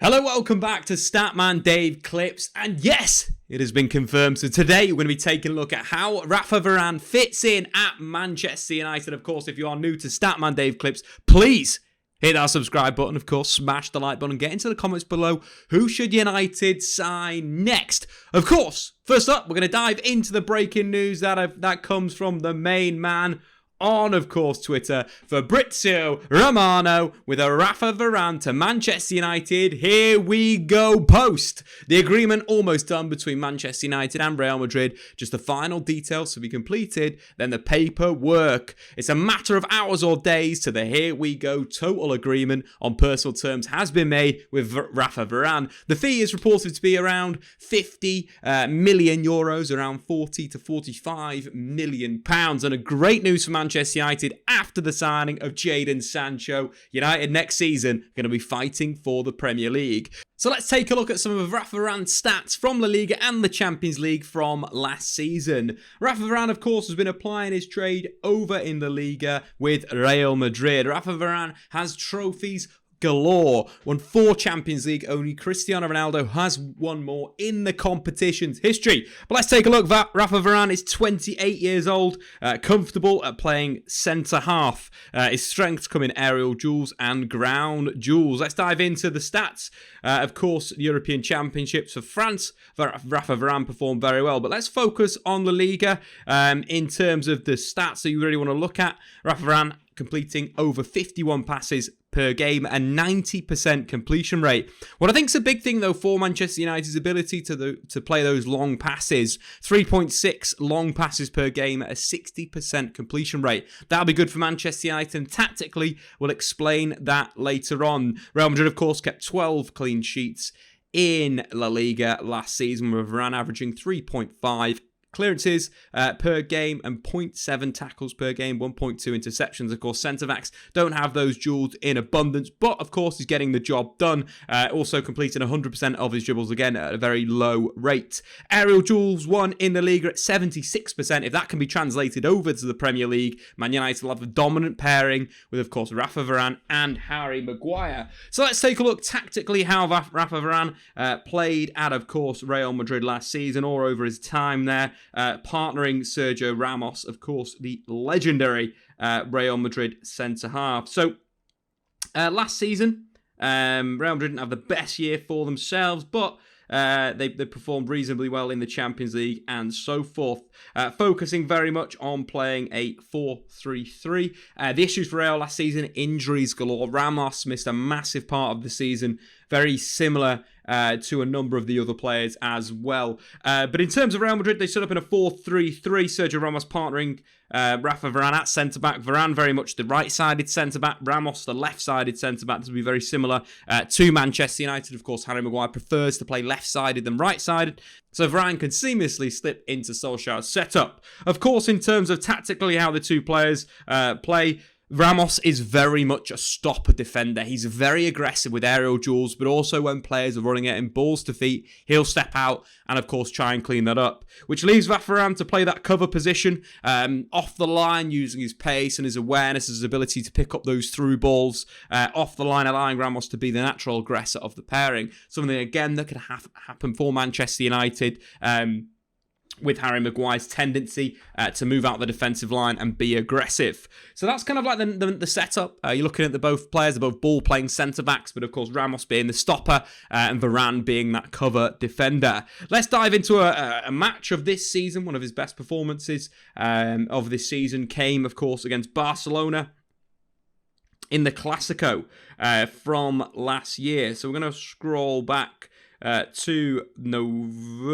Hello, welcome back to Statman Dave Clips, and yes, it has been confirmed. So today we're going to be taking a look at how Raphael Varane fits in at Manchester United. Of course, if you are new to Statman Dave Clips, please hit that subscribe button. Of course, smash the like button. Get into the comments below. Who should United sign next? Of course, first up, we're going to dive into the breaking news that comes from the main man on, of course, Twitter, Fabrizio Romano with a Raphael Varane to Manchester United. Here we go post. The agreement almost done between Manchester United and Real Madrid. Just the final details to be completed, then the paperwork. It's a matter of hours or days to the here we go total agreement on personal terms has been made with Raphael Varane. The fee is reported to be around 50 million euros, around 40 to 45 million pounds. And a great news for Manchester United after the signing of Jadon Sancho. United next season going to be fighting for the Premier League. So let's take a look at some of Raphael Varane's stats from La Liga and the Champions League from last season. Raphael Varane, of course, has been applying his trade over in the Liga with Real Madrid. Raphael Varane has trophies galore, won 4 Champions League. Only Cristiano Ronaldo has won more in the competition's history. But let's take a look. Raphael Varane is 28 years old, comfortable at playing centre half. His strengths come in aerial duels and ground duels. Let's dive into the stats. Of course, European Championships for France, Raphael Varane performed very well. But let's focus on La Liga in terms of the stats that you really want to look at. Raphael Varane completing over 51 passes per game and 90% completion rate. What I think is a big thing, though, for Manchester United's ability to play those long passes, 3.6 long passes per game at a 60% completion rate. That'll be good for Manchester United, and tactically we'll explain that later on. Real Madrid, of course, kept 12 clean sheets in La Liga last season, with Varane averaging 3.5 clearances per game and 0.7 tackles per game, 1.2 interceptions. Of course, centre-backs don't have those duels in abundance, but of course he's getting the job done. Also completing 100% of his dribbles again at a very low rate. Aerial duels won in the Liga at 76%. If that can be translated over to the Premier League, Man United will have a dominant pairing with, of course, Raphael Varane and Harry Maguire. So let's take a look tactically how Raphael Varane played at, of course, Real Madrid last season or over his time there. Partnering Sergio Ramos, of course, the legendary Real Madrid centre-half. So, last season, Real Madrid didn't have the best year for themselves, but they performed reasonably well in the Champions League and so forth, focusing very much on playing a 4-3-3. The issues for Real last season, injuries galore. Ramos missed a massive part of the season, very similar to a number of the other players as well. But in terms of Real Madrid, they stood up in a 4-3-3. Sergio Ramos partnering Raphael Varane at centre-back. Varane very much the right-sided centre-back. Ramos the left-sided centre-back. This will be very similar to Manchester United. Of course, Harry Maguire prefers to play left-sided than right-sided, so Varane can seamlessly slip into Solskjaer's setup. Of course, in terms of tactically how the two players play, Ramos is very much a stopper defender. He's very aggressive with aerial duels, but also when players are running at him balls to feet, he'll step out and, of course, try and clean that up, which leaves Raphael Varane to play that cover position off the line, using his pace and his awareness, his ability to pick up those through balls off the line, allowing Ramos to be the natural aggressor of the pairing. Something, again, that could happen for Manchester United, with Harry Maguire's tendency to move out the defensive line and be aggressive. So that's kind of like the setup. You're looking at both players, they're both ball-playing centre-backs, but of course Ramos being the stopper and Varane being that cover defender. Let's dive into a match of this season. One of his best performances of this season came, of course, against Barcelona in the Clásico from last year. So we're going to scroll back to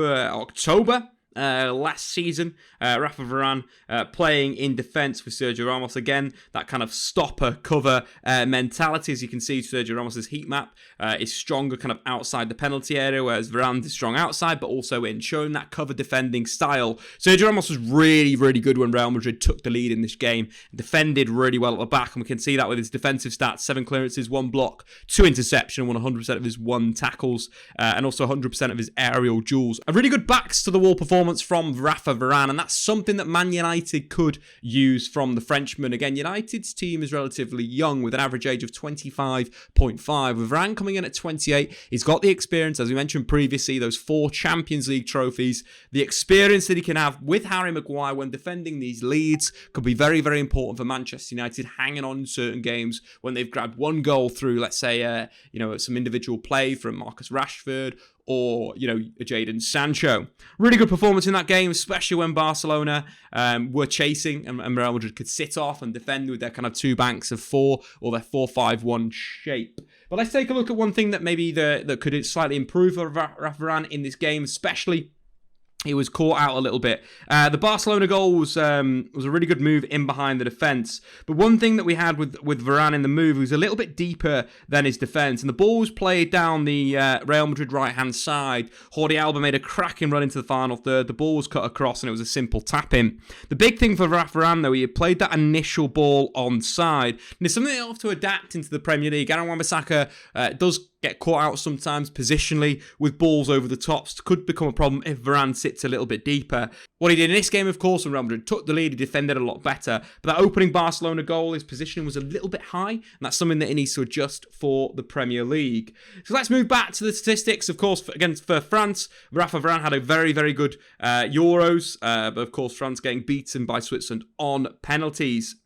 October. Last season, Raphael Varane playing in defence with Sergio Ramos. Again, that kind of stopper cover mentality. As you can see, Sergio Ramos's heat map is stronger kind of outside the penalty area, whereas Varane is strong outside, but also in showing that cover defending style. Sergio Ramos was really, really good when Real Madrid took the lead in this game. Defended really well at the back, and we can see that with his defensive stats: 7 clearances, 1 block, 2 interception, won 100% of his 1 tackles, and also 100% of his aerial duels. A really good backs to the wall performance performance from Raphael Varane, and that's something that Man United could use from the Frenchman. Again, United's team is relatively young with an average age of 25.5. With Varane coming in at 28, he's got the experience, as we mentioned previously, those 4 Champions League trophies. The experience that he can have with Harry Maguire when defending these leads could be very, very important for Manchester United, hanging on in certain games when they've grabbed one goal through, let's say, some individual play from Marcus Rashford or, Jadon Sancho. Really good performance in that game, especially when Barcelona were chasing and Real Madrid could sit off and defend with their kind of 2 banks of 4 or their 4-5-1 shape. But let's take a look at one thing that maybe that could slightly improve for Raphael Varane in this game, especially. He was caught out a little bit. The Barcelona goal was a really good move in behind the defence. But one thing that we had with Varane in the move was a little bit deeper than his defence. And the ball was played down the Real Madrid right-hand side. Jordi Alba made a cracking run into the final third. The ball was cut across and it was a simple tap-in. The big thing for Varane, though, he had played that initial ball onside. And it's something they'll have to adapt into the Premier League. Aaron Wan-Bissaka does get caught out sometimes positionally with balls over the tops. Could become a problem if Varane sits a little bit deeper. What he did in this game, of course, when Real Madrid took the lead, he defended a lot better. But that opening Barcelona goal, his positioning was a little bit high, and that's something that he needs to adjust for the Premier League. So let's move back to the statistics. Of course, for France, Raphael Varane had a very, very good Euros, but of course, France getting beaten by Switzerland on penalties.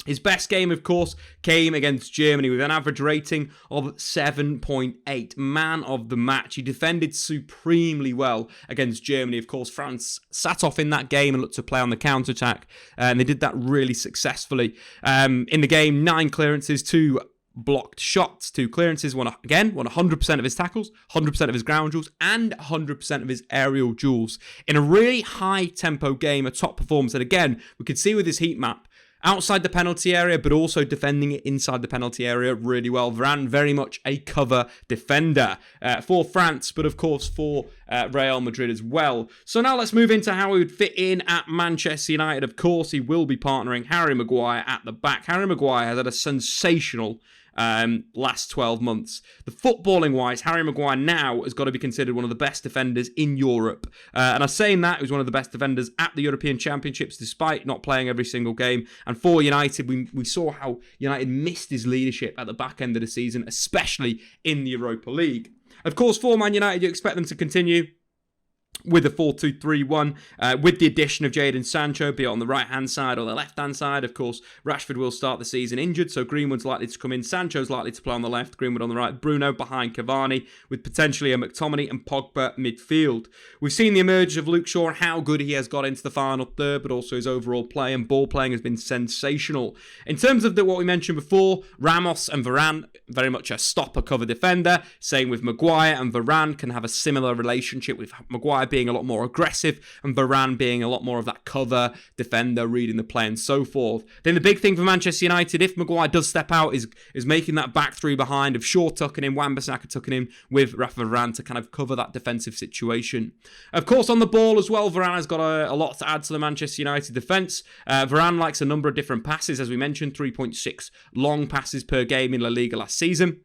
His best game, of course, came against Germany with an average rating of 7.8. Man of the match. He defended supremely well against Germany. Of course, France sat off in that game and looked to play on the counter-attack, and they did that really successfully. In the game, 9 clearances, 2 blocked shots, 2 clearances, won 100% of his tackles, 100% of his ground duels, and 100% of his aerial duels. In a really high-tempo game, a top performance. And again, we could see with his heat map, outside the penalty area, but also defending it inside the penalty area really well. Varane, very much a cover defender for France, but of course for Real Madrid as well. So now let's move into how he would fit in at Manchester United. Of course, he will be partnering Harry Maguire at the back. Harry Maguire has had a sensational last 12 months. The footballing wise, Harry Maguire now has got to be considered one of the best defenders in Europe. And I'm saying that, he was one of the best defenders at the European Championships despite not playing every single game. And for United, we saw how United missed his leadership at the back end of the season, especially in the Europa League. Of course, for Man United, you expect them to continue with a 4-2-3-1, with the addition of Jadon Sancho, be it on the right-hand side or the left-hand side. Of course, Rashford will start the season injured, so Greenwood's likely to come in. Sancho's likely to play on the left, Greenwood on the right, Bruno behind Cavani, with potentially a McTominay and Pogba midfield. We've seen the emergence of Luke Shaw and how good he has got into the final third, but also his overall play and ball playing has been sensational. In terms of what we mentioned before, Ramos and Varane, very much a stopper cover defender. Same with Maguire, and Varane can have a similar relationship with Maguire being a lot more aggressive and Varane being a lot more of that cover defender, reading the play and so forth. Then the big thing for Manchester United, if Maguire does step out, is making that back 3 behind of Shaw tucking in, Wan-Bissaka tucking in with Raphael Varane to kind of cover that defensive situation. Of course, on the ball as well, Varane has got a lot to add to the Manchester United defence. Varane likes a number of different passes, as we mentioned, 3.6 long passes per game in La Liga last season.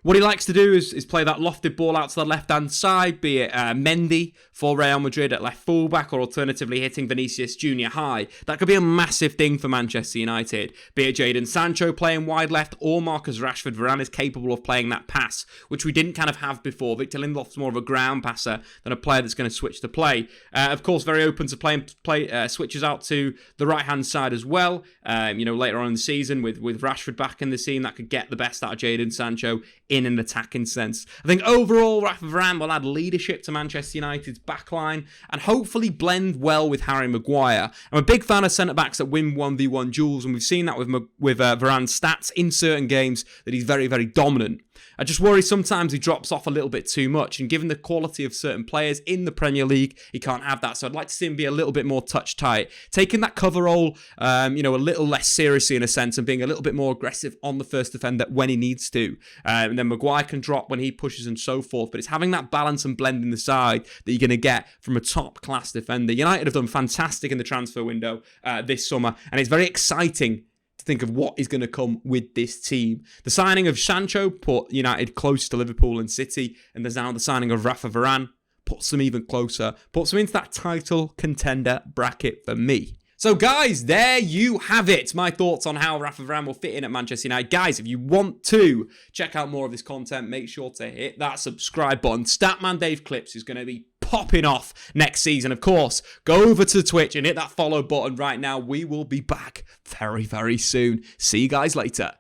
What he likes to do is play that lofted ball out to the left-hand side, be it Mendy for Real Madrid at left fullback, or alternatively hitting Vinicius Junior high. That could be a massive thing for Manchester United. Be it Jadon Sancho playing wide left, or Marcus Rashford. Varane is capable of playing that pass, which we didn't kind of have before. Victor Lindelof's more of a ground passer than a player that's going to switch to play. Of course, very open to play switches out to the right-hand side as well. Later on in the season with Rashford back in the scene, that could get the best out of Jadon Sancho in an attacking sense. I think overall, Raphael Varane will add leadership to Manchester United's backline and hopefully blend well with Harry Maguire. I'm a big fan of centre-backs that win 1v1 duels, and we've seen that with Varane's stats in certain games, that he's very, very dominant. I just worry sometimes he drops off a little bit too much, and given the quality of certain players in the Premier League, he can't have that. So I'd like to see him be a little bit more touch tight, taking that cover role, a little less seriously in a sense, and being a little bit more aggressive on the first defender when he needs to. And then Maguire can drop when he pushes and so forth. But it's having that balance and blend in the side that you're going to get from a top-class defender. United have done fantastic in the transfer window this summer, and it's very exciting to think of what is going to come with this team. The signing of Sancho put United close to Liverpool and City, and there's now the signing of Raphael Varane puts them even closer, puts them into that title contender bracket for me. So guys, there you have it. My thoughts on how Raphael Varane will fit in at Manchester United. Guys, if you want to check out more of this content, make sure to hit that subscribe button. Statman Dave Clips is going to be popping off next season. Of course, go over to Twitch and hit that follow button right now. We will be back very, very soon. See you guys later.